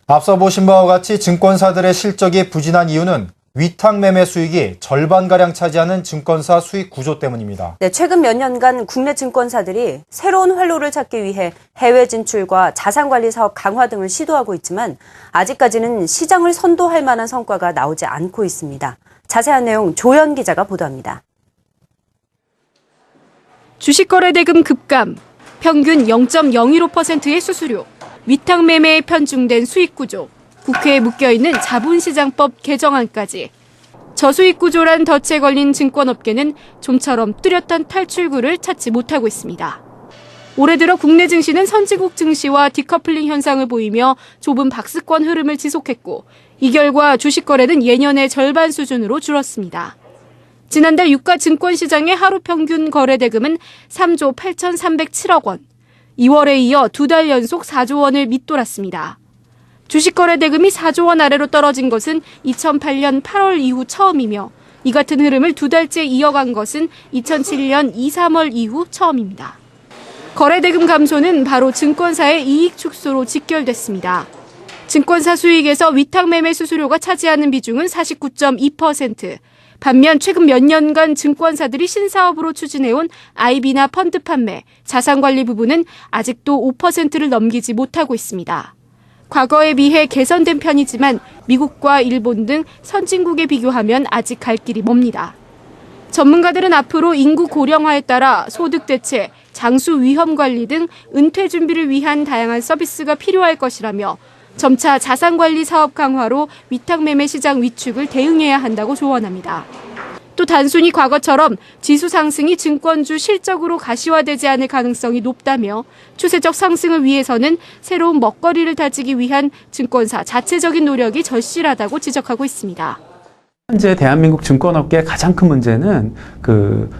앞서 보신 바와 같이 증권사들의 실적이 부진한 이유는 위탁 매매 수익이 절반가량 차지하는 증권사 수익 구조 때문입니다. 네, 최근 몇 년간 국내 증권사들이 새로운 활로를 찾기 위해 해외 진출과 자산관리 사업 강화 등을 시도하고 있지만 아직까지는 시장을 선도할 만한 성과가 나오지 않고 있습니다. 자세한 내용 조연 기자가 보도합니다. 주식거래대금 급감, 평균 0.015%의 수수료, 위탁 매매에 편중된 수익구조, 국회에 묶여있는 자본시장법 개정안까지 저수익 구조란 덫에 걸린 증권업계는 좀처럼 뚜렷한 탈출구를 찾지 못하고 있습니다. 올해 들어 국내 증시는 선진국 증시와 디커플링 현상을 보이며 좁은 박스권 흐름을 지속했고 이 결과 주식거래는 예년의 절반 수준으로 줄었습니다. 지난달 유가 증권시장의 하루 평균 거래대금은 3조 8,307억 원, 2월에 이어 2달 연속 4조 원을 밑돌았습니다. 주식거래 대금이 4조 원 아래로 떨어진 것은 2008년 8월 이후 처음이며 이 같은 흐름을 2달째 이어간 것은 2007년 2, 3월 이후 처음입니다. 거래대금 감소는 바로 증권사의 이익 축소로 직결됐습니다. 증권사 수익에서 위탁매매 수수료가 차지하는 비중은 49.2%, 반면 최근 몇 년간 증권사들이 신사업으로 추진해온 IB나 펀드 판매, 자산관리 부분은 아직도 5%를 넘기지 못하고 있습니다. 과거에 비해 개선된 편이지만 미국과 일본 등 선진국에 비교하면 아직 갈 길이 멉니다. 전문가들은 앞으로 인구 고령화에 따라 소득 대체, 장수 위험 관리 등 은퇴 준비를 위한 다양한 서비스가 필요할 것이라며 점차 자산관리 사업 강화로 위탁매매 시장 위축을 대응해야 한다고 조언합니다. 또 단순히 과거처럼 지수 상승이 증권주 실적으로 가시화되지 않을 가능성이 높다며 추세적 상승을 위해서는 새로운 먹거리를 다지기 위한 증권사 자체적인 노력이 절실하다고 지적하고 있습니다. 현재 대한민국 증권업계의 가장 큰 문제는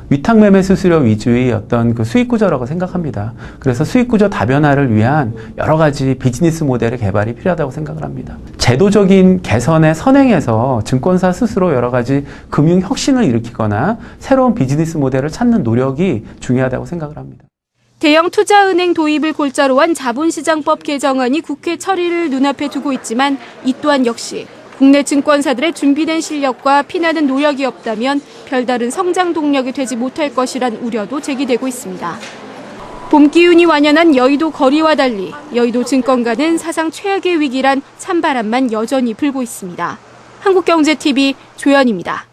위탁매매 수수료 위주의 어떤 수익 구조라고 생각합니다. 그래서 수익 구조 다변화를 위한 여러 가지 비즈니스 모델의 개발이 필요하다고 생각을 합니다. 제도적인 개선의 선행에서 증권사 스스로 여러 가지 금융 혁신을 일으키거나 새로운 비즈니스 모델을 찾는 노력이 중요하다고 생각을 합니다. 대형 투자은행 도입을 골자로 한 자본시장법 개정안이 국회 처리를 눈앞에 두고 있지만 이 또한 역시 국내 증권사들의 준비된 실력과 피나는 노력이 없다면 별다른 성장 동력이 되지 못할 것이란 우려도 제기되고 있습니다. 봄 기운이 완연한 여의도 거리와 달리 여의도 증권가는 사상 최악의 위기란 찬바람만 여전히 불고 있습니다. 한국경제TV 조연입니다.